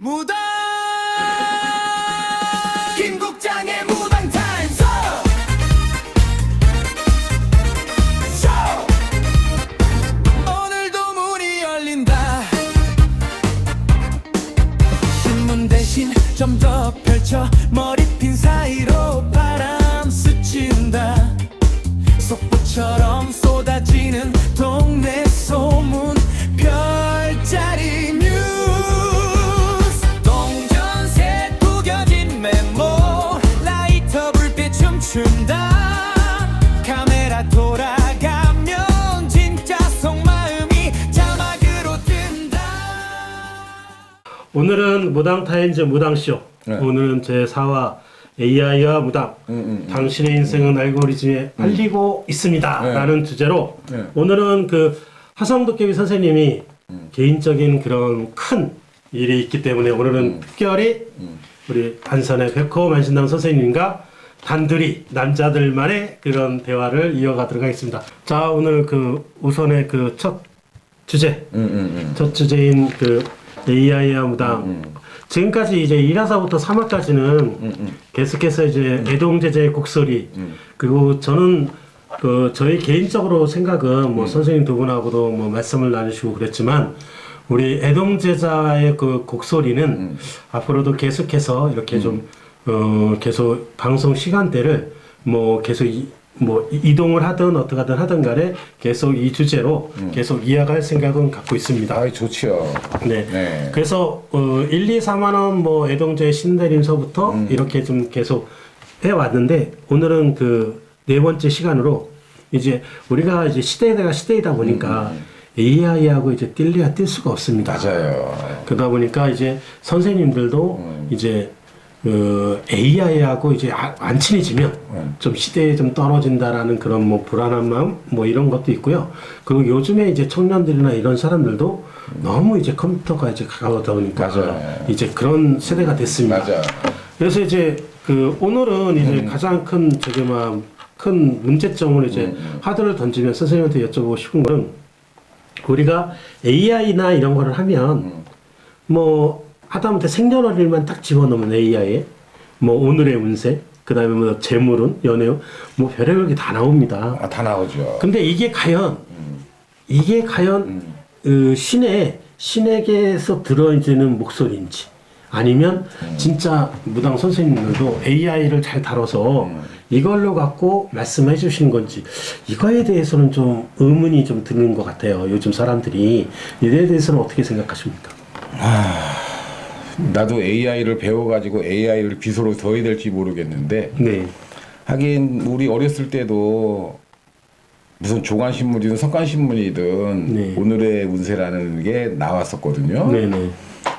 무당 김국장의 무당 타임 쇼 오늘도 문이 열린다 신문 대신 좀 더 펼쳐 머리핀 사이로 바람 스친다 속보처럼 쏟아지는 동네 소문 별자리 뉴스 동전새 구겨진 메모 라이터 불빛 춤춘다 카메라 돌아가면 진짜 속마음이 자막으로 뜬다. 오늘은 무당타임즈 무당쇼. 네. 오늘은 제4화 AI와 무당. 당신의 인생은 알고리즘에 알리고 있습니다. 네. 라는 주제로 네. 오늘은 그 하성도깨비 선생님이 개인적인 그런 큰 일이 있기 때문에 오늘은 특별히 우리 안산의 백호 만신당 선생님과 단둘이 남자들만의 그런 대화를 이어가도록 하겠습니다. 자, 오늘 그 우선의 그 첫 주제. 첫 주제인 그 AI와 무당. 지금까지 이제 1화사부터 3화까지는 계속해서 이제 애동제자의 곡소리 그리고 저는 그 저희 개인적으로 생각은 뭐 선생님 두 분하고도 뭐 말씀을 나누시고 그랬지만 우리 애동제자의 그 곡소리는 앞으로도 계속해서 이렇게 좀 계속 방송 시간대를 뭐 계속 뭐 이동을 하든 어떻게 하든 간에 계속 이 주제로 계속 이어갈 생각은 갖고 있습니다. 아이 좋지요. 네. 네. 그래서 1, 2, 3화는 뭐 애동제 신내림서부터 이렇게 좀 계속 해왔는데 오늘은 그 네 번째 시간으로 이제 우리가 이제 시대가 시대이다 보니까 AI하고 이제 뛸래야 뛸 수가 없습니다. 맞아요. 그러다 보니까 이제 선생님들도 이제 그 AI하고 이제 안 친해지면 좀 시대에 좀 떨어진다라는 그런 뭐 불안한 마음 뭐 이런 것도 있고요. 그리고 요즘에 이제 청년들이나 이런 사람들도 너무 이제 컴퓨터가 이제 가까워다 보니까 맞아요. 이제 그런 세대가 됐습니다. 맞아. 그래서 이제 그 오늘은 이제 가장 큰 저기 큰 문제점을 이제 화두를 던지면 선생님한테 여쭤보고 싶은 거는 우리가 AI나 이런 거를 하면 뭐 하다못해 생년월일만 딱 집어넣으면 AI에 뭐 오늘의 운세 그다음에 뭐 재물운 연애운 뭐 별의별 게 다 나옵니다. 아, 다 나오죠. 근데 이게 과연 신에게서 들어지는 목소리인지 아니면 진짜 무당 선생님들도 AI를 잘 다뤄서 이걸로 갖고 말씀해 주신 건지 이거에 대해서는 좀 의문이 좀 드는 것 같아요. 요즘 사람들이 이에 대해서는 어떻게 생각하십니까? 나도 AI를 배워가지고 AI를 비서로 둬야 될지 모르겠는데 네. 하긴 우리 어렸을 때도 무슨 조간신문이든 석간신문이든 네. 오늘의 운세라는 게 나왔었거든요. 네네.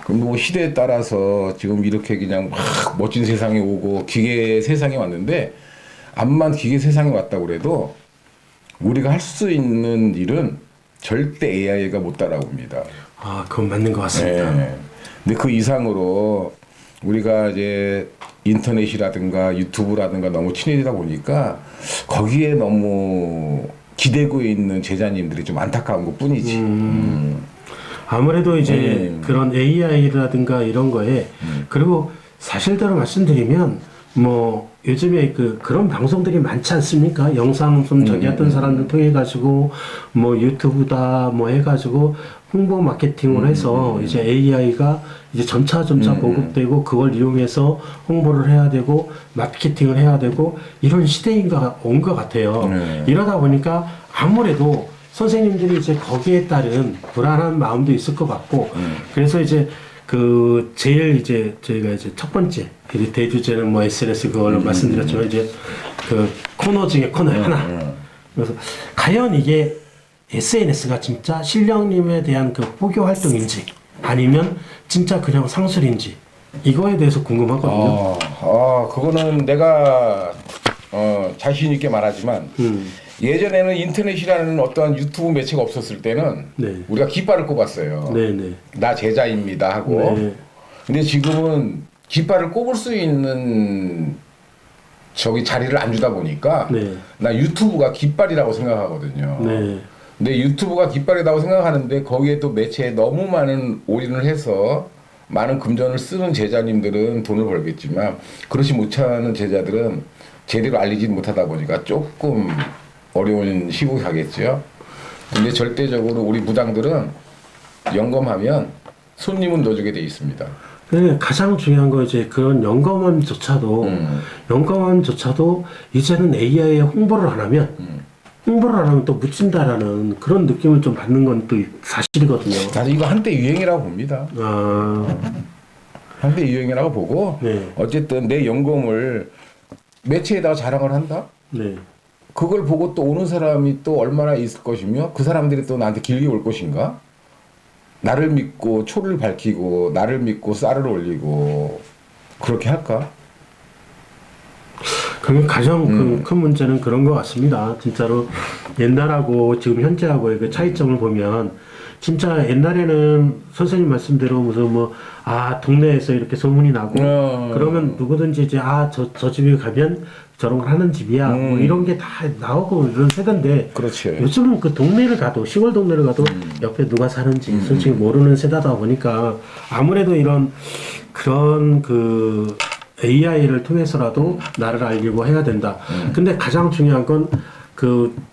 그럼 뭐 시대에 따라서 지금 이렇게 그냥 막 멋진 세상에 오고 기계 세상에 왔는데 암만 기계 세상에 왔다고 그래도 우리가 할 수 있는 일은 절대 AI가 못 따라옵니다. 아, 그건 맞는 것 같습니다. 네. 근데 그 이상으로 우리가 이제 인터넷이라든가 유튜브라든가 너무 친해지다 보니까 거기에 너무 기대고 있는 제자님들이 좀 안타까운 것 뿐이지. 아무래도 이제 그런 AI라든가 이런 거에 그리고 사실대로 말씀드리면 뭐 요즘에 그런 방송들이 많지 않습니까? 영상 좀 저기 했던 사람들 통해 가지고 뭐 유튜브다 뭐 해가지고 홍보 마케팅을 해서 이제 AI가 이제 점차 보급되고 그걸 이용해서 홍보를 해야 되고 마케팅을 해야 되고 이런 시대인가 온 것 같아요. 이러다 보니까 아무래도 선생님들이 이제 거기에 따른 불안한 마음도 있을 것 같고 그래서 이제 그 제일 이제 저희가 이제 첫 번째 대주제는 뭐 SNS 그걸로 말씀드렸지만 이제 그 코너 중에 코너 하나 그래서 과연 이게 SNS가 진짜 신령님에 대한 그 포교 활동인지 아니면 진짜 그냥 상술인지 이거에 대해서 궁금하거든요. 그거는 내가 자신 있게 말하지만 예전에는 인터넷이라는 어떤 유튜브 매체가 없었을 때는 네. 우리가 깃발을 꼽았어요. 네네. 나 제자입니다 하고. 네. 근데 지금은 깃발을 꼽을 수 있는 저기 자리를 안 주다 보니까 네. 나 유튜브가 깃발이라고 생각하거든요. 네. 근데 유튜브가 깃발이라고 생각하는데 거기에 또 매체에 너무 많은 올인을 해서 많은 금전을 쓰는 제자님들은 돈을 벌겠지만 그렇지 못하는 제자들은 제대로 알리지 못하다 보니까 조금 어려운 시국이 가겠죠. 근데 절대적으로 우리 무당들은 영검하면 손님은 넣어주게 돼 있습니다. 네, 가장 중요한 거 이제 그런 연금함조차도 연금함조차도 이제는 AI에 홍보를 안 하면 또 묻힌다라는 그런 느낌을 좀 받는 건 또 사실이거든요. 사실 이거 한때 유행이라고 봅니다. 아, 한때 유행이라고 보고 네. 어쨌든 내 연금을 매체에다가 자랑을 한다. 네, 그걸 보고 또 오는 사람이 또 얼마나 있을 것이며 그 사람들이 또 나한테 길게 올 것인가? 나를 믿고 초를 밝히고 나를 믿고 쌀을 올리고 그렇게 할까? 그러면 가장 큰 문제는 그런 것 같습니다. 진짜로 옛날하고 지금 현재하고의 그 차이점을 보면 진짜 옛날에는 선생님 말씀대로 무슨 동네에서 이렇게 소문이 나고 그러면 누구든지 이제 저 집에 가면 저런 걸 하는 집이야 뭐 이런 게 다 나오고 이런 세대인데 그렇죠. 요즘은 그 동네를 가도 시골 동네를 가도 옆에 누가 사는지 솔직히 모르는 세대다 보니까 아무래도 그런 그 AI를 통해서라도 나를 알리고 해야 된다. 근데 가장 중요한 건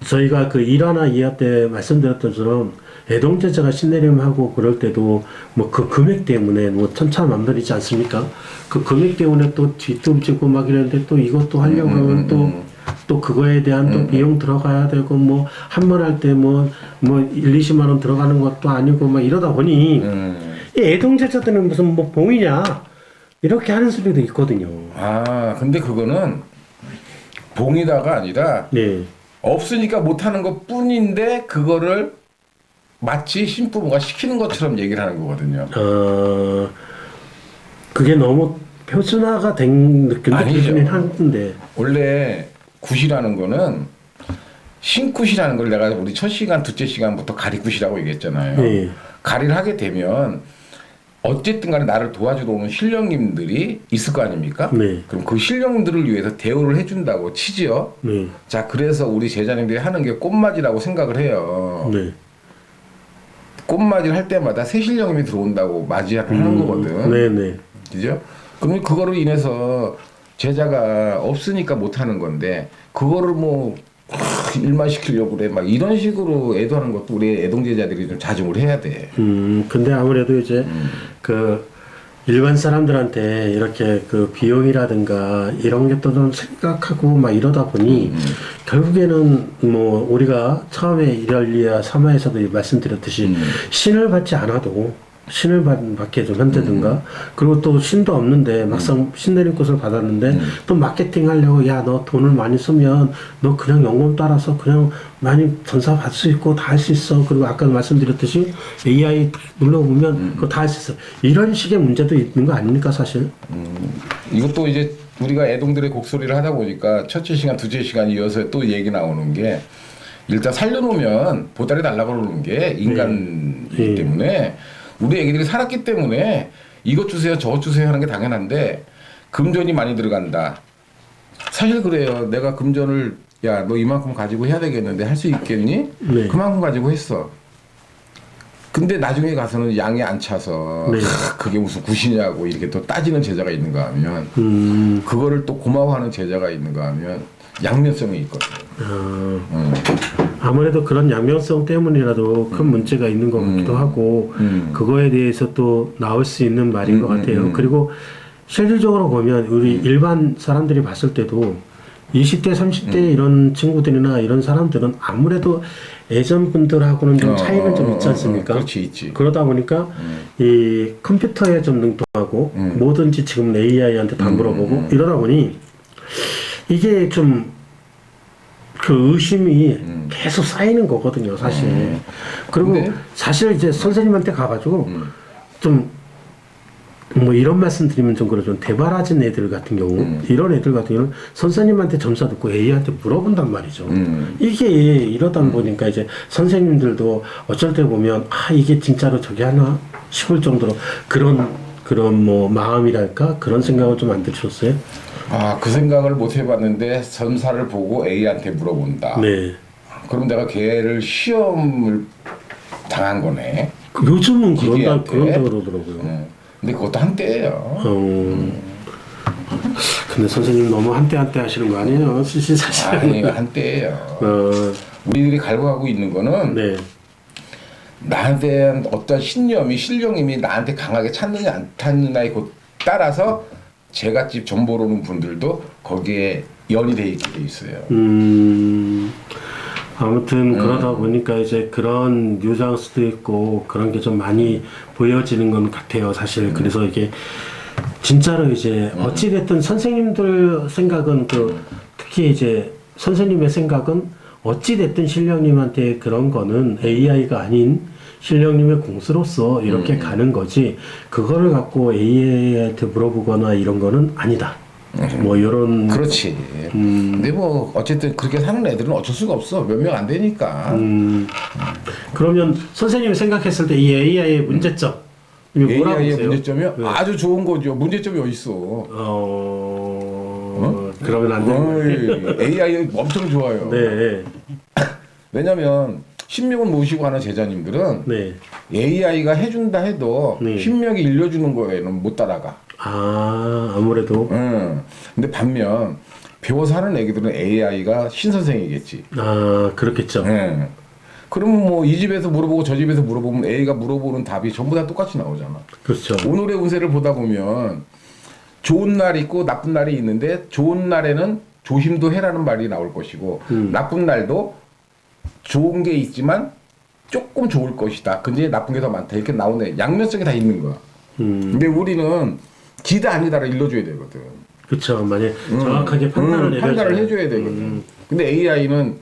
저희가 그 1화나 2화 때 말씀드렸던 것처럼 애동제자가 신내림하고 그럴 때도 그 금액 때문에 천차만별이지 않습니까? 그 금액 때문에 또 뒤뚱지고 막 이러는데 또 이것도 하려고 하면 또 그거에 대한 또 비용 들어가야 되고 한 번 할 때 1, 20만 원 들어가는 것도 아니고 막 이러다 보니 이 애동제자들은 무슨 봉이냐 이렇게 하는 소리도 있거든요. 근데 그거는 봉이다가 아니라 네. 없으니까 못하는 것 뿐인데 그거를 마치 신부모가 시키는 것처럼 얘기를 하는 거거든요. 그게 너무 표준화가 된 느낌도 들긴 하는데. 원래 굿이라는 거는 신굿이라는 걸 내가 우리 첫 시간, 둘째 시간부터 가리굿이라고 얘기했잖아요. 네. 가리를 하게 되면 어쨌든 간에 나를 도와주러 오는 신령님들이 있을 거 아닙니까? 네. 그럼 그 신령들을 위해서 대우를 해준다고 치지요. 네. 자, 그래서 우리 제자님들이 하는 게 꽃맞이라고 생각을 해요. 네. 꽃맞이를 할 때마다 새 신령님이 들어온다고 맞이를 하는 거거든. 네네. 그죠? 그럼 그거로 인해서 제자가 없으니까 못 하는 건데 그거를 일만 시키려고 그래 막 이런 식으로 애도하는 것도 우리 애동 제자들이 좀 자중을 해야 돼. 근데 아무래도 이제 그 일반 사람들한테 이렇게 그 비용이라든가 이런 게 또 좀 생각하고 막 이러다 보니 결국에는 우리가 처음에 1화, 2화, 3화에서도 말씀드렸듯이 신을 받지 않아도 신을 받게 좀 한다든가 그리고 또 신도 없는데 막상 신 내린 곳을 받았는데 또 마케팅 하려고 야 너 돈을 많이 쓰면 너 그냥 연금 따라서 그냥 많이 전사 받을 수 있고 다 할 수 있어. 그리고 아까 말씀드렸듯이 AI 눌러보면 그거 다 할 수 있어. 이런 식의 문제도 있는 거 아닙니까 사실? 이것도 이제 우리가 애동들의 곡소리를 하다 보니까 첫째 시간, 둘째 시간 이어서 또 얘기 나오는 게 일단 살려놓으면 보따리 달라고 그러는 게 인간이기 때문에 우리 애기들이 살았기 때문에 이것 주세요 저것 주세요 하는 게 당연한데 금전이 많이 들어간다. 사실 그래요. 내가 금전을 야 너 이만큼 가지고 해야 되겠는데 할 수 있겠니? 네. 그만큼 가지고 했어. 근데 나중에 가서는 양이 안 차서 네. 그게 무슨 굿이냐고 이렇게 또 따지는 제자가 있는가 하면 그거를 또 고마워하는 제자가 있는가 하면 양면성이 있거든요. 아무래도 그런 양면성 때문이라도 큰 문제가 있는 것 같기도 하고 그거에 대해서 또 나올 수 있는 말인 것 같아요. 그리고 실질적으로 보면 우리 일반 사람들이 봤을 때도 20대, 30대 이런 친구들이나 이런 사람들은 아무래도 예전 분들하고는 좀 차이는 좀 있지 않습니까? 그렇지, 있지. 그러다 보니까 이 컴퓨터에 좀 능통하고 뭐든지 지금 AI한테 다 물어보고 이러다 보니 이게 좀 그 의심이 계속 쌓이는 거거든요, 사실. 그리고 근데? 사실 이제 선생님한테 가가지고 좀 이런 말씀 드리면 좀 그러죠. 대바라진 애들 같은 경우, 이런 애들 같은 경우는 선생님한테 점수 듣고 A한테 물어본단 말이죠. 이게 이러다 보니까 이제 선생님들도 어쩔 때 보면 이게 진짜로 저기 하나 싶을 정도로 그런 마음이랄까 그런 생각을 좀 안 드셨어요? 그 생각을 못 해봤는데 선사를 보고 A한테 물어본다. 네. 그럼 내가 걔를 시험을 당한 거네. 요즘은 그런다 기계한테. 그러더라고요. 근데 그것도 한때예요. 근데 선생님 너무 한때 하시는 거 아니에요? 사실. 아니 한때예요. 우리들이 갈구하고 있는 거는 네. 나한테 대한 어떤 신념이 신령님이 나한테 강하게 찾느냐 안 찾느냐에 따라서 제갓집 전보로는 분들도 거기에 연이 돼 있게 돼 있어요. 아무튼 그러다 보니까 이제 그런 뉘앙스도 있고 그런 게 좀 많이 보여지는 건 같아요, 사실. 그래서 이게 진짜로 이제 어찌 됐든 선생님들 생각은 특히 이제 선생님의 생각은 어찌 됐든 신령님한테 그런 거는 AI가 아닌 신령님의 공수로서 이렇게 가는 거지 그거를 갖고 AI한테 물어보거나 이런 거는 아니다. 뭐 이런. 그렇지. 근데 뭐 어쨌든 그렇게 사는 애들은 어쩔 수가 없어. 몇 명 안 되니까. 그러면 선생님이 생각했을 때 이 AI의 문제점 이게 뭐라고 AI의 보세요? 문제점이요? 네. 아주 좋은 거죠. 문제점이 어디 있어? 그러면 안 되는 거예요. AI 엄청 좋아요. 네. 왜냐면 신명을 모시고 하는 제자님들은 네. AI가 해준다 해도 네. 신명이 일러주는 거에는 못 따라가. 아무래도. 근데 반면 배워서 하는 애기들은 AI가 신선생이겠지. 그렇겠죠. 그러면 뭐 이 집에서 물어보고 저 집에서 물어보면 A가 물어보는 답이 전부 다 똑같이 나오잖아. 그렇죠. 오늘의 운세를 보다 보면 좋은 날이 있고 나쁜 날이 있는데 좋은 날에는 조심도 해라는 말이 나올 것이고 나쁜 날도 좋은 게 있지만 조금 좋을 것이다. 근데 나쁜 게 더 많다. 이렇게 나오네. 양면성이 다 있는 거야. 근데 우리는 기다 아니다를 일러줘야 되거든. 그렇죠. 만약 정확하게 판단을 해줘야 되거든. 근데 AI는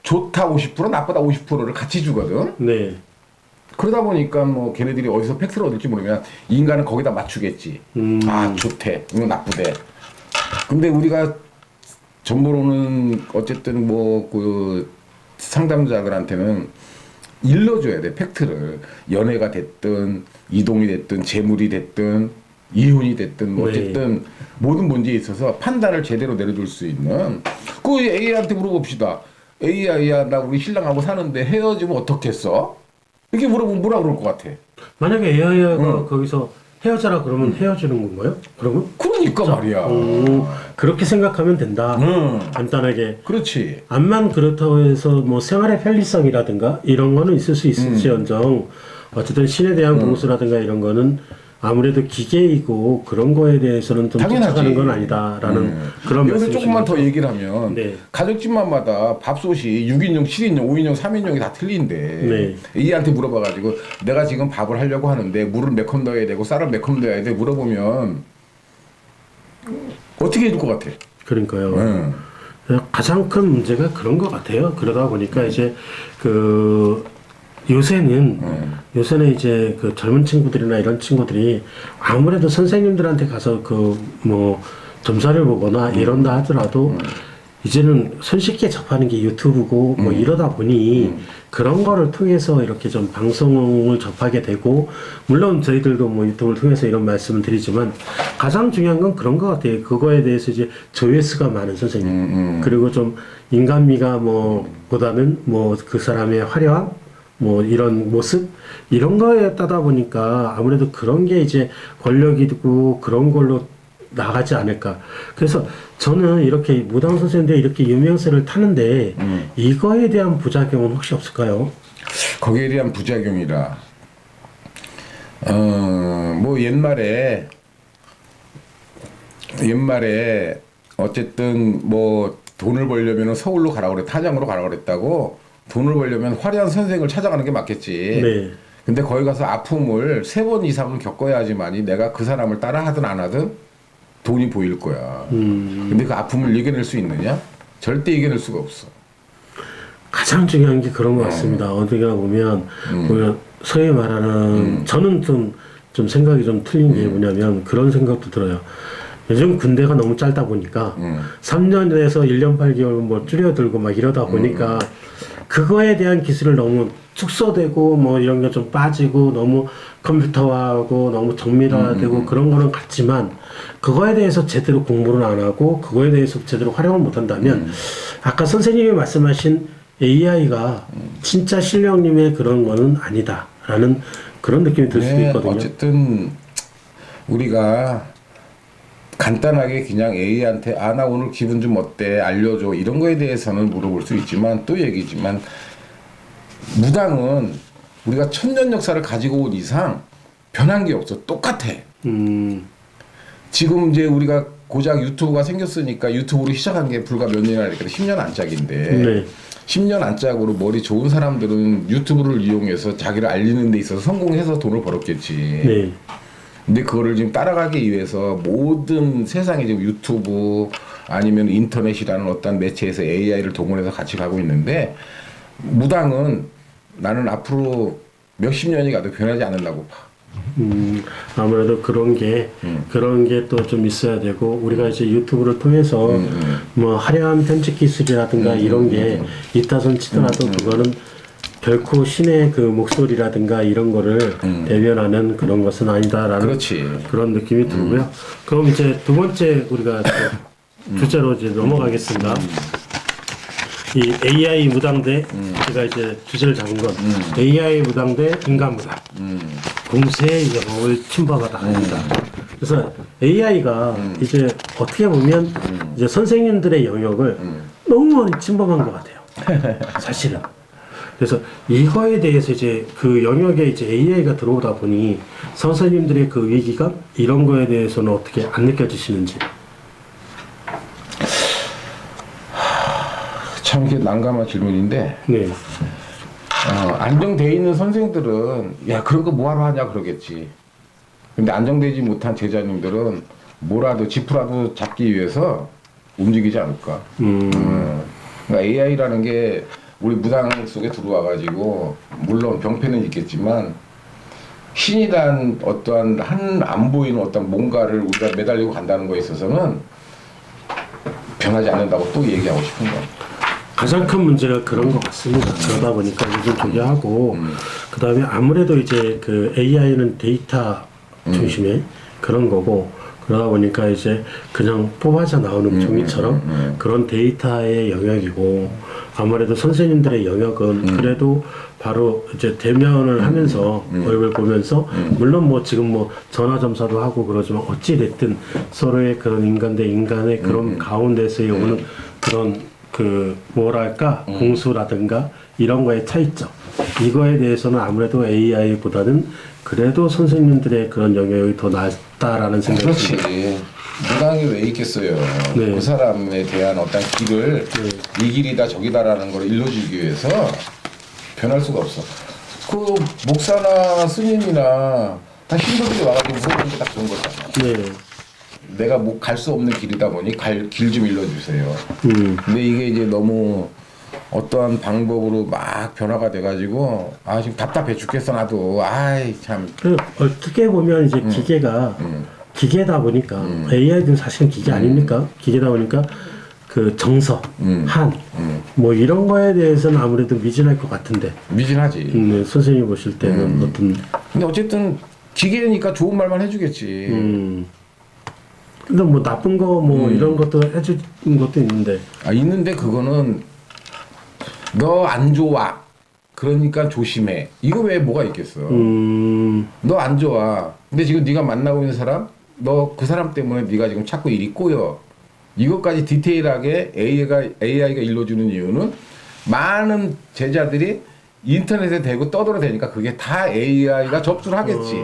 좋다 50% 나쁘다 50%를 같이 주거든. 네. 그러다 보니까 뭐 걔네들이 어디서 팩트를 얻을지 모르면 인간은 거기다 맞추겠지. 아 좋대, 이거 나쁘대. 근데 우리가 정보로는 어쨌든 뭐 그 상담자들한테는 일러줘야 돼 팩트를. 연애가 됐든 이동이 됐든 재물이 됐든 이혼이 됐든 뭐 어쨌든 모든 문제에 있어서 판단을 제대로 내려줄 수 있는. 그 AI한테 물어봅시다. AI야 나 우리 신랑하고 사는데 헤어지면 어떻겠어? 이렇게 물어보면 뭐라 그럴 것 같아? 만약에 AI가 거기서 헤어져라 그러면 헤어지는 건가요? 그러면? 그러니까 말이야. 그렇게 생각하면 된다. 간단하게. 그렇지. 암만 그렇다고 해서 뭐 생활의 편리성이라든가 이런 거는 있을 수 있을지언정 어쨌든 신에 대한 봉수라든가 이런 거는 아무래도 기계이고 그런 거에 대해서는 좀 쫓아가는 건 아니다라는 그런 여기서 말씀이신 조금만 거죠. 더 얘기를 하면 네. 가정집마다 밥솥이 6인용, 7인용, 5인용, 3인용이 다 틀린데 A한테 물어봐가지고 내가 지금 밥을 하려고 하는데 물을 몇 컵 넣어야 되고 쌀을 몇 컵 넣어야 돼 물어보면 어떻게 해줄 것 같아? 그러니까요. 가장 큰 문제가 그런 것 같아요. 그러다 보니까 이제 요새는 이제 그 젊은 친구들이나 이런 친구들이 아무래도 선생님들한테 가서 뭐 점사를 보거나 이런다 하더라도 이제는 손쉽게 접하는 게 유튜브고 뭐 이러다 보니 그런 거를 통해서 이렇게 좀 방송을 접하게 되고 물론 저희들도 뭐 유튜브를 통해서 이런 말씀을 드리지만 가장 중요한 건 그런 것 같아요. 그거에 대해서 이제 조회수가 많은 선생님 그리고 좀 인간미가 뭐 보다는 뭐 그 사람의 화려함 뭐 이런 모습 이런 거에 따다 보니까 아무래도 그런 게 이제 권력이고 그런 걸로 나가지 않을까. 그래서 저는 이렇게 무당 선생님들 이렇게 유명세를 타는데 이거에 대한 부작용은 혹시 없을까요? 거기에 대한 부작용이라 뭐 옛말에 어쨌든 뭐 돈을 벌려면 서울로 가라고 그래 타장으로 가라고 그랬다고. 돈을 벌려면 화려한 선생을 찾아가는 게 맞겠지. 네. 근데 거기 가서 아픔을 3번 이상은 겪어야지만이 내가 그 사람을 따라 하든 안 하든 돈이 보일 거야. 근데 그 아픔을 이겨낼 수 있느냐? 절대 이겨낼 수가 없어. 가장 중요한 게 그런 것 같습니다. 어디가 보면 소위 말하는 저는 좀 생각이 좀 틀린 게 뭐냐면 그런 생각도 들어요. 요즘 군대가 너무 짧다 보니까 3년에서 1년 8개월 뭐 줄여들고 막 이러다 보니까 그거에 대한 기술을 너무 축소되고 뭐 이런 게 좀 빠지고 너무 컴퓨터화하고 너무 정밀화되고 그런 거는 같지만 그거에 대해서 제대로 공부를 안 하고 그거에 대해서 제대로 활용을 못 한다면 아까 선생님이 말씀하신 AI가 진짜 신령님의 그런 거는 아니다라는 그런 느낌이 들 수도 있거든요. 어쨌든 우리가 간단하게 그냥 A한테 나 오늘 기분 좀 어때 알려줘 이런 거에 대해서는 물어볼 수 있지만 또 얘기지만 무당은 우리가 천년 역사를 가지고 온 이상 변한 게 없어. 똑같아. 지금 이제 우리가 고작 유튜브가 생겼으니까 유튜브로 시작한 게 불과 몇 년이나 되니까 10년 안짝인데 네. 10년 안짝으로 머리 좋은 사람들은 유튜브를 이용해서 자기를 알리는 데 있어서 성공해서 돈을 벌었겠지. 네. 근데 그거를 지금 따라가기 위해서 모든 세상에 지금 유튜브 아니면 인터넷이라는 어떤 매체에서 AI를 동원해서 같이 가고 있는데 무당은 나는 앞으로 몇십 년이 가도 변하지 않는다고 봐. 아무래도 그런 게 또 좀 있어야 되고 우리가 이제 유튜브를 통해서 뭐 화려한 편집 기술이라든가 이런 게 있다손 치더라도 그거는 결코 신의 그 목소리라든가 이런 거를 대변하는 그런 것은 아니다라는 그렇지. 그런 느낌이 들고요. 그럼 이제 두 번째 우리가 주제로 이제 넘어가겠습니다. 이 AI 무당대 제가 이제 주제를 잡은 건 AI 무당대 인간 무당 공세의 영역을 침범하다 합니다. 그래서 AI가 이제 어떻게 보면 이제 선생님들의 영역을 너무 많이 침범한 것 같아요. 사실은. 그래서 이거에 대해서 이제 그 영역에 이제 AI가 들어오다 보니 선생님들의 그 위기감 이런 거에 대해서는 어떻게 안 느껴지시는지. 참 이게 난감한 질문인데 네. 안정돼 있는 선생들은 야 그런 거 뭐하러 하냐 그러겠지. 근데 안정되지 못한 제자님들은 뭐라도 지푸라도 잡기 위해서 움직이지 않을까. 그러니까 AI라는 게 우리 무당 속에 들어와가지고 물론 병폐는 있겠지만 신이란 어떠한 안 보이는 어떤 뭔가를 우리가 매달리고 간다는 거에 있어서는 변하지 않는다고 또 얘기하고 싶은 거야. 가장 큰 문제가 그런 것 같습니다. 그러다 보니까 요즘 저기 하고 그 다음에 아무래도 이제 그 AI는 데이터 중심의 그런 거고 그러다 보니까 이제 그냥 뽑아져 나오는 종이처럼 그런 데이터의 영역이고 아무래도 선생님들의 영역은 그래도 바로 이제 대면을 하면서 얼굴 보면서 물론 뭐 지금 뭐 전화 점사도 하고 그러지만 어찌 됐든 서로의 그런 인간 대 인간의 그런 가운데서의 오는 그런 그 뭐랄까 공수라든가 이런 거의 차이점 이거에 대해서는 아무래도 AI보다는 그래도 선생님들의 그런 영역이 더 낫다라는 생각이 듭니다. 그렇지. 무당이 왜 있겠어요. 네. 그 사람에 대한 어떤 길을 이 길이다 저기다라는 걸 일러주기 위해서 변할 수가 없어. 그 목사나 스님이나 다 신도들이 와가지고 물어보는 게 다 그런 거잖아. 네. 내가 뭐 갈 수 없는 길이다 보니 길 좀 일러주세요. 근데 이게 이제 너무 어떠한 방법으로 막 변화가 돼가지고 지금 답답해 죽겠어 나도. 아이 참. 그 어떻게 보면 이제 기계가 기계다 보니까 AI도 사실은 기계 아닙니까? 기계다 보니까 그 정서, 뭐 이런 거에 대해서는 아무래도 미진할 것 같은데. 미진하지. 네, 선생님 보실 때는 어떤? 근데 어쨌든 기계니까 좋은 말만 해주겠지. 근데 뭐 나쁜 거 뭐 이런 것도 해주는 것도 있는데. 있는데 그거는 너 안 좋아. 그러니까 조심해. 이거 외에 뭐가 있겠어. 너 안 좋아. 근데 지금 네가 만나고 있는 사람, 너 그 사람 때문에 네가 지금 자꾸 일이 꼬여. 이것까지 디테일하게 AI가 일러주는 이유는 많은 제자들이 인터넷에 대고 떠들어대니까 그게 다 AI가 접수를 하겠지.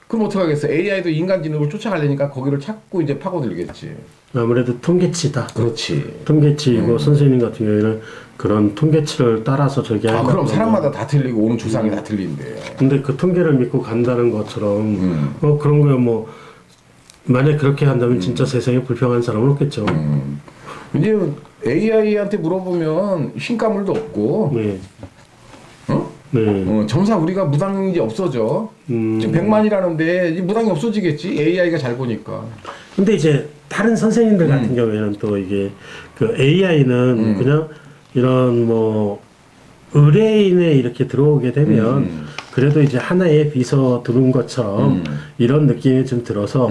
그럼 어떡하겠어. AI도 인간지능을 쫓아가려니까 거기를 자꾸 이제 파고들겠지. 아무래도 통계치다. 그렇지. 통계치이고 선생님 같은 경우에는 그런 통계치를 따라서 저기 하는 그럼 사람마다 다 틀리고 오는 조상이 다 틀린대요. 근데 그 통계를 믿고 간다는 것처럼 그런 거야 뭐 만약 그렇게 한다면 진짜 세상에 불평한 사람은 없겠죠. 이제 AI한테 물어보면 신가물도 없고 네. 네. 점사 우리가 무당이 이제 없어져. 지금 100만이라는데 무당이 없어지겠지. AI가 잘 보니까. 근데 이제 다른 선생님들 같은 경우에는 또 이게 그 AI는 그냥 이런 뭐 의뢰인에 이렇게 들어오게 되면 그래도 이제 하나의 비서 들은 것처럼 이런 느낌이 좀 들어서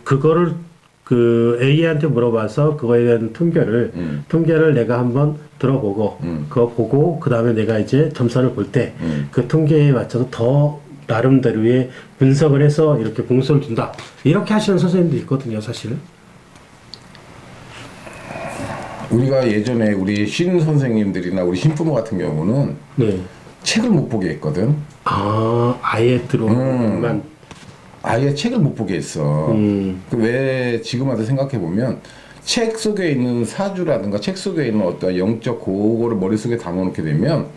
그거를 그 A한테 물어봐서 그거에 대한 통계를 내가 한번 들어보고 그거 보고 그 다음에 내가 이제 점수를 볼 때 그 통계에 맞춰서 더 나름대로의 분석을 해서 이렇게 공소를 준다. 이렇게 하시는 선생님도 있거든요, 사실. 우리가 예전에 우리 신 선생님들이나 우리 신부모 같은 경우는 네. 책을 못 보게 했거든. 아예 들어오만. 아예 책을 못 보게 했어. 왜 지금 와서 생각해 보면 책 속에 있는 사주라든가 책 속에 있는 어떤 영적 그거를 머릿속에 담아놓게 되면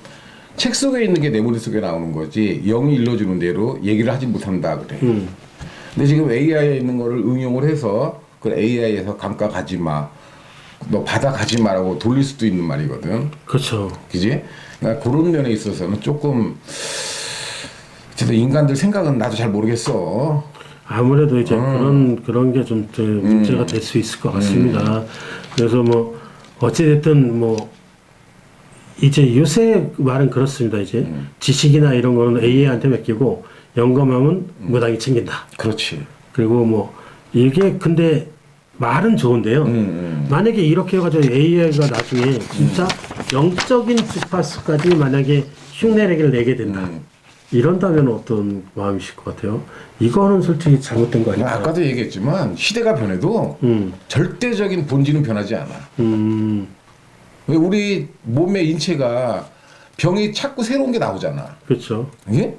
책 속에 있는 게 내 머릿속에 나오는 거지 영이 일러주는 대로 얘기를 하지 못한다 그래. 근데 지금 AI에 있는 거를 응용을 해서 그 AI에서 감가 가지 마. 너 받아 가지 마라고 돌릴 수도 있는 말이거든. 그렇죠. 그지? 그러니까 그런 면에 있어서는 조금 어쨌든 인간들 생각은 나도 잘 모르겠어. 아무래도 이제 그런 게 좀 문제가 될 수 있을 것 같습니다. 그래서 뭐 어찌됐든 뭐 이제 요새 말은 그렇습니다. 이제 지식이나 이런 거는 AI한테 맡기고 영감하면 무당이 챙긴다. 그렇지. 그리고 뭐 이게 근데 말은 좋은데요. 만약에 이렇게 해가지고 AI가 나중에 진짜 영적인 주파수까지 만약에 흉내내기를 내게 된다. 이런다면 어떤 마음이실 것 같아요? 이거는 솔직히 잘못된 거 아닐까요? 아까도 얘기했지만 시대가 변해도 절대적인 본질은 변하지 않아. 왜 우리 몸의 인체가 병이 자꾸 새로운 게 나오잖아. 그렇죠. 예?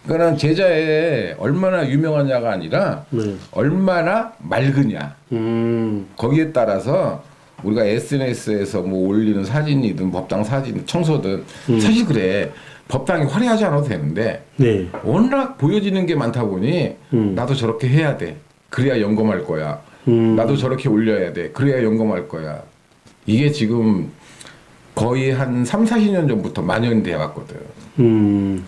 그러니까 제자에 얼마나 유명하냐가 아니라 네. 얼마나 맑으냐. 거기에 따라서 우리가 SNS에서 뭐 올리는 사진이든 법당 사진, 청소든 사실 그래. 법당이 화려하지 않아도 되는데 네. 워낙 보여지는 게 많다 보니 나도 저렇게 해야 돼. 그래야 영검할 거야. 나도 저렇게 올려야 돼. 그래야 영검할 거야. 이게 지금 거의 한 3, 40년 전부터 만연돼 왔거든.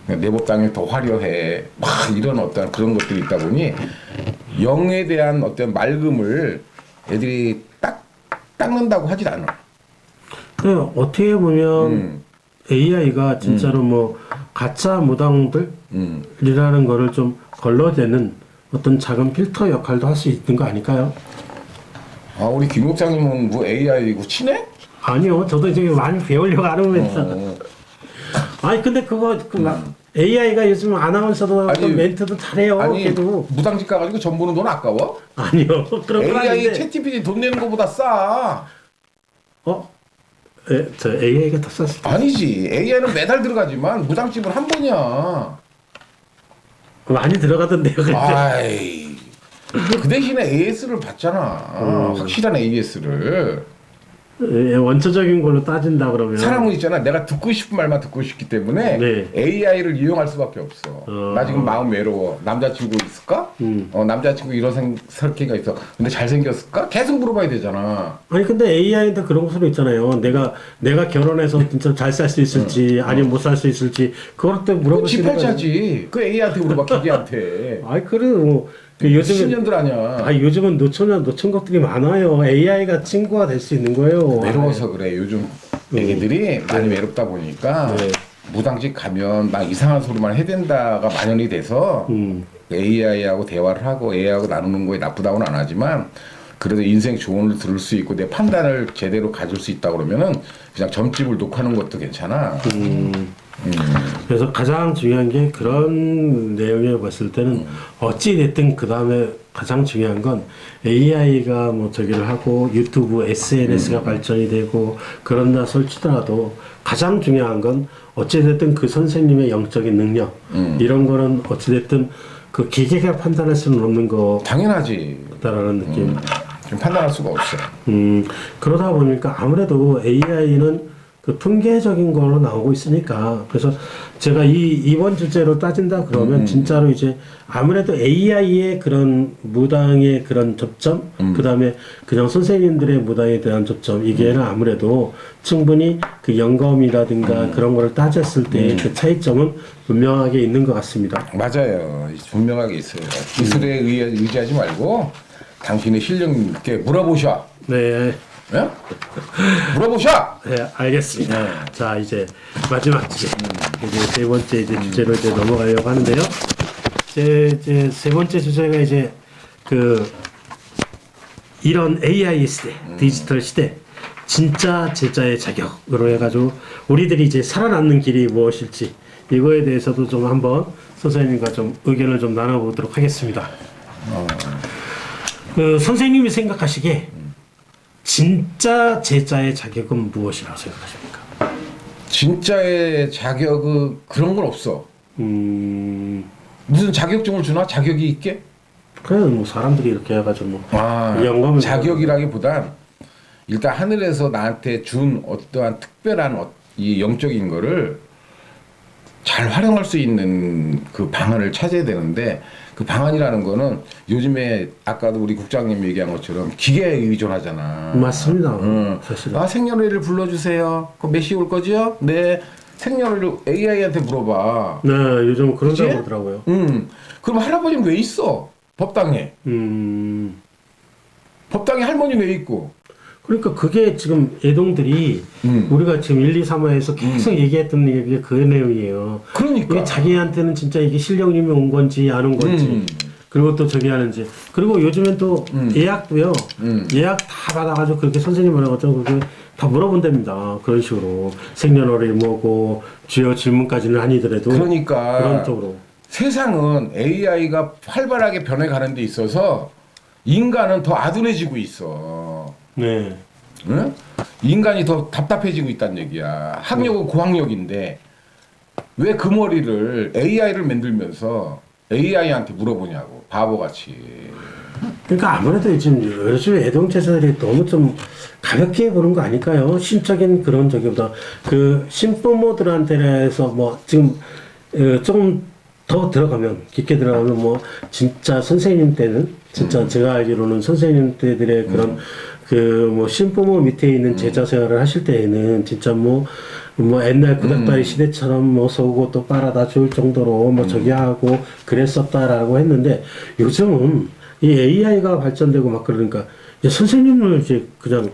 내 법당이 더 화려해. 막 이런 어떤 그런 것들이 있다 보니 영에 대한 어떤 맑음을 애들이 닦는다고 하질 않아. 그 어떻게 보면 AI가 진짜로 뭐 가짜 무당들이라는 거를 좀 걸러대는 어떤 작은 필터 역할도 할 수 있는 거 아닐까요? 아, 우리 김 국장님은 뭐 AI고 친해? 아니요, 저도 이제 많이 배우려고 하면서. 아니 근데 그거 AI가 요즘 아나운서도 아니, 어떤 멘트도 잘해요. 아니 걔도. 무당집 가가지고 전 보는 돈 아까워? 아니요, 그런 건 AI 아닌데. 챗GPT 돈 내는 거보다 싸. 저 AI가 더 쌌을 때. 아니지. AI는 매달 들어가지만 무당집은 한 번이야. 많이 들어가던데요. 근데. 아이. 그 대신에 AS를 받잖아. 확실한 AS를. 원초적인 걸로 따진다 그러면. 사람은 있잖아. 내가 듣고 싶은 말만 듣고 싶기 때문에 네. AI를 이용할 수밖에 없어. 나 지금 마음 외로워. 남자친구 있을까? 남자친구 이런 설계가 있어. 근데 잘생겼을까? 계속 물어봐야 되잖아. 아니 근데 AI한테 그런 소리 있잖아요. 내가 결혼해서 진짜 잘 살 수 있을지 아니면 못 살 수 있을지 그걸 또 물어볼 수 있는 거예요. 지팔자지. 그 AI한테 물어봐. 기계한테. 아이 그래 뭐 요즘은 신년들 아니야. 요즘은 노천것들이 많아요. AI가 친구가 될 수 있는 거예요. 외로워서 그래. 요즘 애기들이 많이 외롭다 보니까 네. 무당집 가면 막 이상한 소리만 해댄다가 만연이 돼서 AI하고 대화를 하고 AI하고 나누는 거에 나쁘다고는 안 하지만 그래도 인생 조언을 들을 수 있고 내 판단을 제대로 가질 수 있다 그러면은 그냥 점집을 녹화하는 것도 괜찮아. 그래서 가장 중요한 게 그런 내용에 봤을 때는 어찌 됐든 그 다음에 가장 중요한 건 AI가 뭐 저기를 하고 유튜브, SNS가 발전이 되고 그런다 설치더라도 가장 중요한 건 어찌 됐든 그 선생님의 영적인 능력 이런 거는 어찌 됐든 그 기계가 판단할 수는 없는 당연하지. 거다라는 느낌. 좀 판단할 수가 없어. 그러다 보니까 아무래도 AI는 그 통계적인 거로 나오고 있으니까 그래서 제가 이번 주제로 따진다 그러면 진짜로 이제 아무래도 AI의 그런 무당의 그런 접점 그 다음에 그냥 선생님들의 무당에 대한 접점 이게는 아무래도 충분히 그 영검이라든가 그런 거를 따졌을 때 그 차이점은 분명하게 있는 것 같습니다. 맞아요. 분명하게 있어요. 기술에 의지하지 말고 당신의 실력 있게 물어보셔. 네. 예? 물어보셔. 네, 알겠습니다. 자, 이제 마지막 주제. 이제 세 번째 이제 주제로 이제 넘어가려고 하는데요. 이제 세 번째 주제가 이제 이런 AI 시대, 디지털 시대, 진짜 제자의 자격으로 해가지고 우리들이 이제 살아남는 길이 무엇일지 이거에 대해서도 좀 한번 선생님과 좀 의견을 좀 나눠보도록 하겠습니다. 그 선생님이 생각하시기에 진짜 제자의 자격은 무엇이라고 생각하십니까? 진짜의 자격은 그런 건 없어. 무슨 자격증을 주나? 자격이 있게? 그냥 뭐 사람들이 이렇게 해가지고 뭐 영감을 자격이라기보단 일단 하늘에서 나한테 준 어떠한 특별한 이 영적인 거를 잘 활용할 수 있는 그 방안을 찾아야 되는데, 그 방안이라는 거는 요즘에 아까도 우리 국장님 얘기한 것처럼 기계에 의존하잖아. 맞습니다. 사실은. 생년월일을 불러주세요. 그럼 몇 시에 올 거지요? 네. 생년월일 AI한테 물어봐. 네, 요즘 그런다고 그치? 그러더라고요. 그럼 할아버지는 왜 있어? 법당에. 법당에 할머니 왜 있고? 그러니까 그게 지금 애동들이 우리가 지금 1, 2, 3화에서 계속 얘기했던 얘기가 그 내용이에요. 그러니까. 이게 자기한테는 진짜 이게 실령님이 온 건지 안 온 건지 그리고 또 저기 하는지, 그리고 요즘엔 또 예약도요. 예약 다 받아가지고 그렇게 선생님 뭐라고 그렇게 다 물어본답니다. 그런 식으로 생년월일 뭐고 주요 질문까지는 아니더라도 그러니까 그런 쪽으로. 세상은 AI가 활발하게 변해가는 데 있어서 인간은 더 아둔해지고 있어. 네. 응? 인간이 더 답답해지고 있다는 얘기야. 학력은 고학력인데 왜 그 머리를 AI를 만들면서 AI한테 물어보냐고, 바보같이. 그러니까 아무래도 지금 요즘 애동제자들이 너무 좀 가볍게 보는 거 아닐까요? 심적인 그런 저기보다 그 신부모들한테서 뭐 지금 좀 더 들어가면, 깊게 들어가면 뭐 진짜 선생님 때는 진짜 제가 알기로는 선생님 때들의 그런 그 뭐 신부모 밑에 있는 제자 생활을 하실 때에는 진짜 뭐 옛날 구닥다리 시대처럼 뭐 속옷도 빨아다 줄 정도로 뭐 저기 하고 그랬었다라고 했는데, 요즘은 이 AI가 발전되고 막 그러니까 이제 선생님을 이제 그냥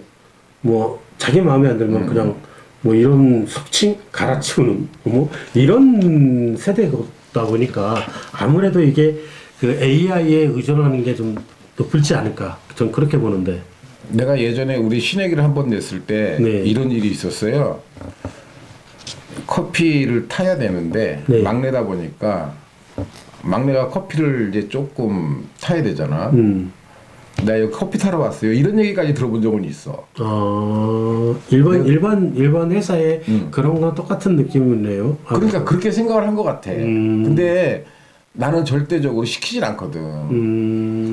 뭐 자기 마음에 안 들면 그냥 뭐 이런 속칭 갈아치우는 뭐 이런 세대다 보니까 아무래도 이게 그 AI에 의존하는 게 좀 높을지 않을까, 전 그렇게 보는데. 내가 예전에 우리 신애기를 한번 냈을 때 네. 이런 일이 있었어요. 커피를 타야 되는데 네. 막내다 보니까 막내가 커피를 이제 조금 타야 되잖아. 나 여기 커피 타러 왔어요. 이런 얘기까지 들어본 적은 있어. 일반 회사에 그런 건 똑같은 느낌이네요. 그러니까 그렇게 생각을 한 것 같아. 근데 나는 절대적으로 시키질 않거든.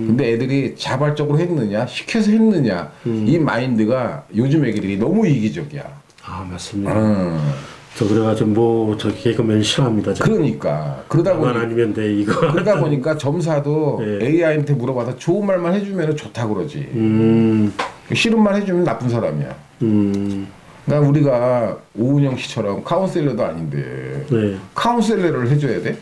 근데 애들이 자발적으로 했느냐, 시켜서 했느냐, 이 마인드가 요즘 애들이 너무 이기적이야. 맞습니다. 저 그래가지고 저 개그맨 싫어합니다. 제가. 그러니까 그러다 나만 보니 아니면 돼 이거. 그러다 보니까 점사도 네. AI한테 물어봐서 좋은 말만 해주면 좋다 그러지. 싫은 말 해주면 나쁜 사람이야. 그러니까 우리가 오은영 씨처럼 카운셀러도 아닌데 네. 카운셀러를 해줘야 돼?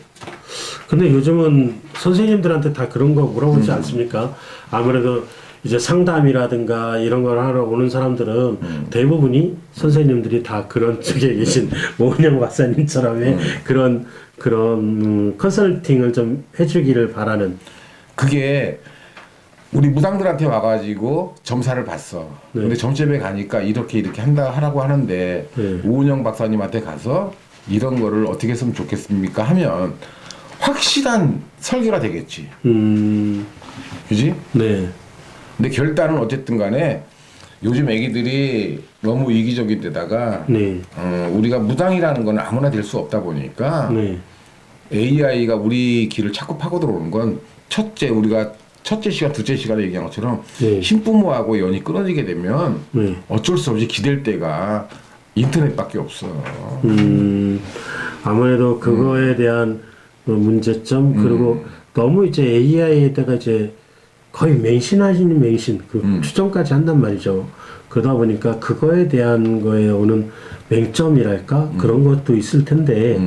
근데 요즘은 선생님들한테 다 그런 거 물어보지 않습니까? 아무래도 이제 상담이라든가 이런 걸 하러 오는 사람들은 대부분이 선생님들이 다 그런 쪽에 계신 오은영 박사님처럼의 그런 컨설팅을 좀 해주기를 바라는. 그게 우리 무당들한테 와가지고 점사를 봤어. 네. 근데 점집에 가니까 이렇게 한다 하라고 하는데 네. 오은영 박사님한테 가서 이런 거를 어떻게 했으면 좋겠습니까 하면 확실한 설계가 되겠지. 그지? 네. 근데 결단은 어쨌든 간에 요즘 애기들이 너무 이기적인 데다가 네. 우리가 무당이라는 건 아무나 될 수 없다 보니까 네. AI가 우리 길을 자꾸 파고 들어오는 건 우리가 첫째 시간, 둘째 시간에 얘기한 것처럼 네. 신부모하고 연이 끊어지게 되면 네. 어쩔 수 없이 기댈 때가 인터넷밖에 없어. 아무래도 그거에 대한 문제점, 그리고 너무 이제 AI에다가 이제 거의 맹신하시는 맹신, 추정까지 한단 말이죠. 그러다 보니까 그거에 대한 거에 오는 맹점이랄까? 그런 것도 있을 텐데,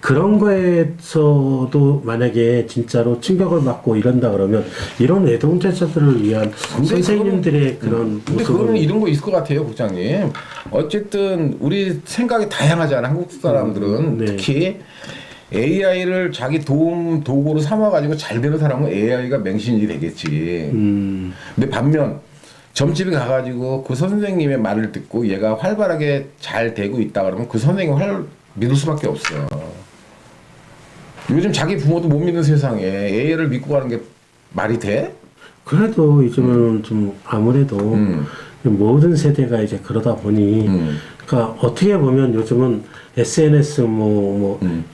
그런 거에서도 만약에 진짜로 충격을 받고 이런다 그러면, 이런 애동제자들을 위한 선생님들의 그런 근데 그거는 이런 거 있을 것 같아요, 국장님. 어쨌든 우리 생각이 다양하잖아, 한국 사람들은. 네. 특히 AI를 자기 도구로 삼아가지고 잘 되는 사람은 AI가 맹신이 되겠지. 근데 반면 점집에 가가지고 그 선생님의 말을 듣고 얘가 활발하게 잘 되고 있다 그러면 그 선생님 믿을 수밖에 없어. 요즘 자기 부모도 못 믿는 세상에 AI를 믿고 가는 게 말이 돼? 그래도 요즘은 좀 아무래도 모든 세대가 이제 그러다 보니 그러니까 어떻게 보면 요즘은 SNS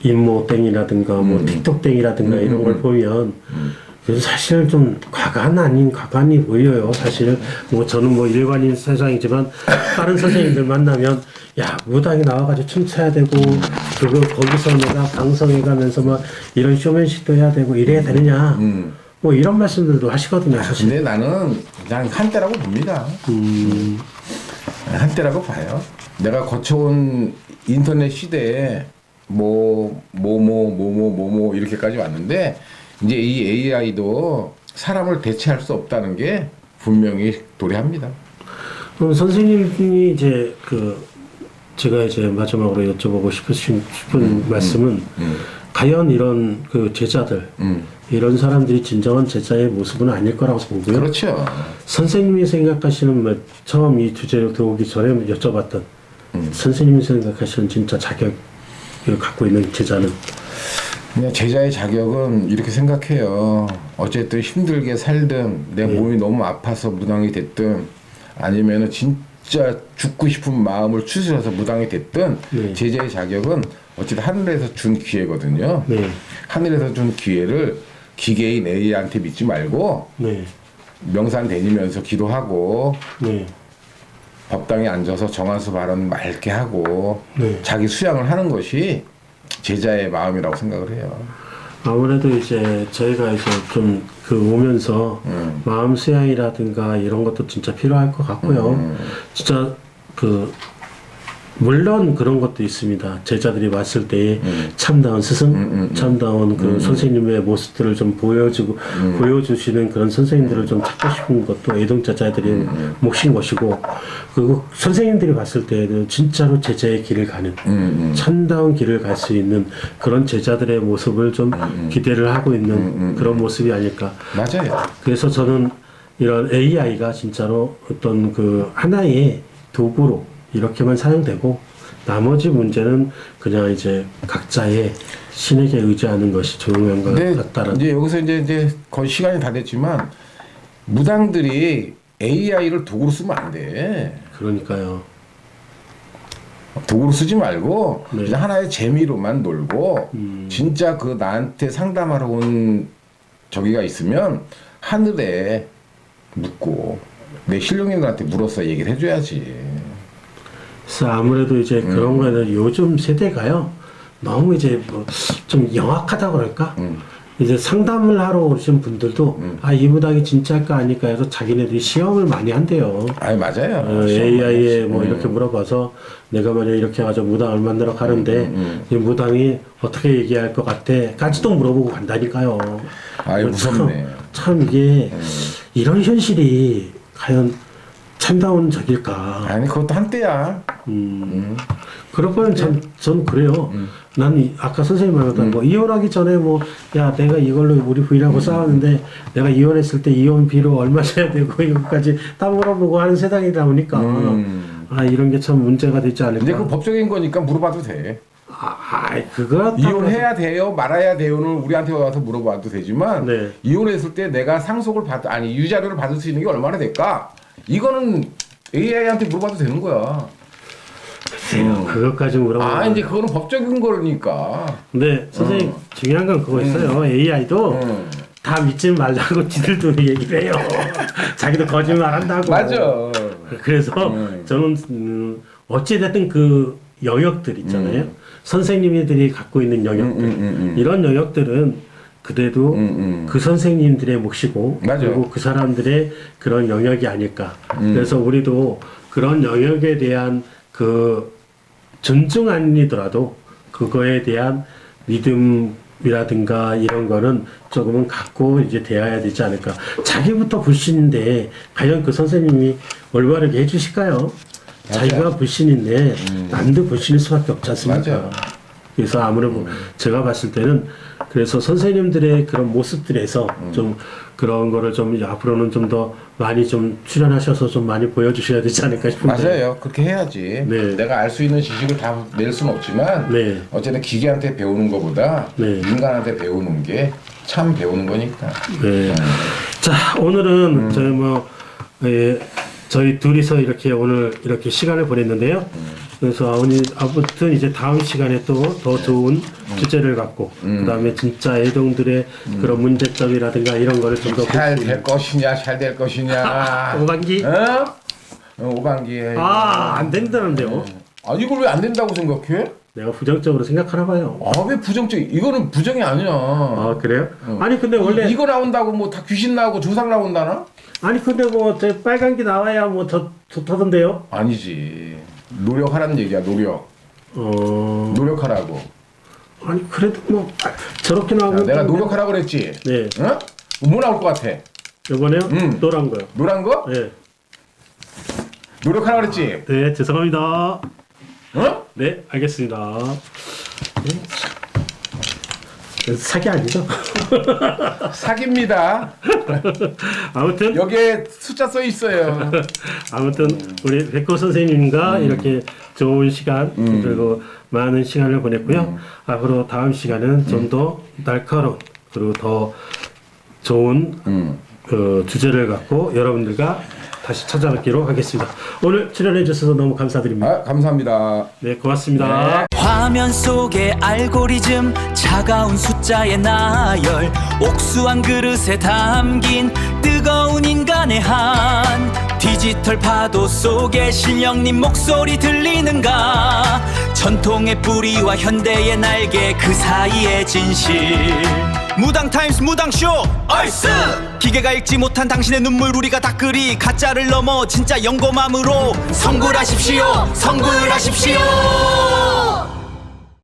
인모땡이라든가 뭐 틱톡땡이라든가 이런 걸 보면 요즘 사실 좀 과간 아닌 과간이 보여요. 사실 뭐 저는 뭐 일반인 세상이지만 다른 선생님들 만나면 야 무당이 나와가지고 춤춰야 되고 그거 거기서 내가 방송해가면서 막 이런 쇼맨십도 해야 되고 이래야 되느냐 뭐 이런 말씀들도 하시거든요. 사실. 근데 나는 그냥 한때라고 봅니다. 한때라고 봐요. 내가 거쳐온 인터넷 시대에 뭐 이렇게까지 왔는데 이제 이 AI도 사람을 대체할 수 없다는 게 분명히 도래합니다. 그럼 선생님이 이제 제가 이제 마지막으로 여쭤보고 싶은 말씀은 과연 이런 그 제자들 이런 사람들이 진정한 제자의 모습은 아닐 거라고 보고요. 그렇죠. 선생님이 생각하시는 처음 이 주제로 들어오기 전에 여쭤봤던 선생님이 생각하시는 진짜 자격을 갖고 있는 제자는 그냥 제자의 자격은 이렇게 생각해요. 어쨌든 힘들게 살든 내 몸이 너무 아파서 무당이 됐든 아니면은 진짜 죽고 싶은 마음을 추스려서 무당이 됐든 제자의 자격은 어쨌든 하늘에서 준 기회거든요. 하늘에서 준 기회를 기계인 AI한테 믿지 말고 명산 다니면서 기도하고 법당에 앉아서 정한수 발언 맑게 하고 자기 수양을 하는 것이 제자의 마음이라고 생각을 해요. 아무래도 이제 저희가 이제 좀 오면서 마음 수양이라든가 이런 것도 진짜 필요할 것 같고요. 진짜 물론 그런 것도 있습니다. 제자들이 왔을 때 참다운 스승, 참다운 선생님의 모습들을 좀 보여주시는 그런 선생님들을 좀 찾고 싶은 것도 애동제자들이 몫인 것이고, 그리고 선생님들이 봤을 때는 진짜로 제자의 길을 가는 참다운 길을 갈 수 있는 그런 제자들의 모습을 좀 기대를 하고 있는 그런 모습이 아닐까. 맞아요. 그래서 저는 이런 AI가 진짜로 어떤 하나의 도구로 이렇게만 사용되고 나머지 문제는 그냥 이제 각자의 신에게 의지하는 것이 좋은 것 같다는. 이제 여기서 이제 거의 시간이 다 됐지만 무당들이 AI를 도구로 쓰면 안 돼. 그러니까요. 도구로 쓰지 말고 그냥 하나의 재미로만 놀고 진짜 나한테 상담하러 온 저기가 있으면 하늘에 묻고 내 신령님들한테 물어서 얘기를 해줘야지. 그래서 아무래도 이제 그런 거는 요즘 세대가요 너무 이제 좀 영악하다 그럴까? 이제 상담을 하러 오신 분들도 이 무당이 진짜일까 아닐까 해서 자기네들이 시험을 많이 한대요. 맞아요. AI에 이렇게 물어봐서 내가 만약 이렇게 해가지고 무당을 만나러 가는데 이 무당이 어떻게 얘기할 것 같아?까지도 물어보고 간다니까요. 무섭네. 참 이게 이런 현실이 과연 참다운 적일까? 아니 그것도 한때야. 그럴 거는 전 그래요. 난 아까 선생님 말했던 이혼하기 전에 야 내가 이걸로 우리 부인하고 싸웠는데 내가 이혼했을 때 이혼비로 얼마 줘야 되고 이것까지 다 물어보고 하는 세상이다 보니까 이런 게 참 문제가 되지 않을까. 이제 그 법적인 거니까 물어봐도 돼. 그거 이혼해야 돼요, 말아야 돼요는 우리한테 와서 물어봐도 되지만 이혼했을 때 내가 상속을 유자료를 받을 수 있는 게 얼마나 될까? 이거는 AI한테 물어봐도 되는 거야. 그것까지 물어봐. 이제 그거는 법적인 거니까. 근데 선생님 중요한 건 그거 있어요. AI도 다 믿지 말라고 지들도 얘기를 해요. 자기도 거짓말 한다고. 맞아. 그래서 저는 어찌됐든 그 영역들 있잖아요. 선생님들이 갖고 있는 영역들. 이런 영역들은 그래도 그 선생님들의 몫이고 그리고 그 사람들의 그런 영역이 아닐까. 그래서 우리도 그런 영역에 대한 존중 아니더라도 그거에 대한 믿음이라든가 이런 거는 조금은 갖고 이제 대해야 되지 않을까. 자기부터 불신인데 과연 그 선생님이 올바르게 해주실까요? 자기가 불신인데 남도 불신일 수밖에 없지 않습니까? 그래서 아무래도 제가 봤을 때는 그래서 선생님들의 그런 모습들에서 좀 그런 거를 좀 앞으로는 좀 더 많이 좀 출연하셔서 좀 많이 보여주셔야 되지 않을까 싶은데. 맞아요. 그렇게 해야지. 네. 내가 알 수 있는 지식을 다 낼 수는 없지만 네. 어쨌든 기계한테 배우는 것보다 네. 인간한테 배우는 게 참 배우는 거니까. 네. 자, 오늘은 저희 뭐 저희 둘이서 이렇게 오늘 이렇게 시간을 보냈는데요. 그래서 아무튼 이제 다음 시간에 또 더 좋은 주제를 갖고 그다음에 진짜 애동들의 그런 문제점이라든가 이런 거를 좀 더 잘 될 것이냐, 잘 될 것이냐. 오반기? 어? 오반기에. 안 된다는데요. 아, 이걸 왜 안 된다고 생각해? 내가 부정적으로 생각하나 봐요. 아, 왜 부정적? 이거는 부정이 아니야. 아, 그래요? 아니 근데 원래 이거 나온다고 뭐 다 귀신 나오고 조상 나온다나? 아니 근데 뭐 저 빨간 게 나와야 뭐 좋다던데요? 아니지. 노력하라는 얘기야, 노력. 노력하라고. 아니 그래도 뭐 저렇게 나오면 내가 또 노력하라고 그랬지. 네. 어? 뭐 나올 것 같아? 이번에요? 노란 거요. 노란 거? 네. 노력하라고 그랬지. 네, 죄송합니다. 어? 네, 알겠습니다. 네. 사기 아니죠? 사기입니다. 아무튼 여기에 숫자 써 있어요. 아무튼 우리 백호 선생님과 이렇게 좋은 시간 그리고 많은 시간을 보냈고요. 앞으로 다음 시간은 좀 더 날카로운 그리고 더 좋은 그 주제를 갖고 여러분들과 다시 찾아뵙기로 하겠습니다. 오늘 출연해 주셔서 너무 감사드립니다. 아, 감사합니다. 네, 고맙습니다. 화면 속의 알고리즘 차가운 숫자의 나열 옥수한 그릇에 담긴 뜨거운 인간의 한 디지털 파도 속에 실령님 목소리 들리는가 전통의 뿌리와 현대의 날개 그 사이의 진실 무당타임스 무당쇼 얼쑤 기계가 읽지 못한 당신의 눈물 우리가 다 끓이 가짜를 넘어 진짜 영검함으로 성불하십시오 성불하십시오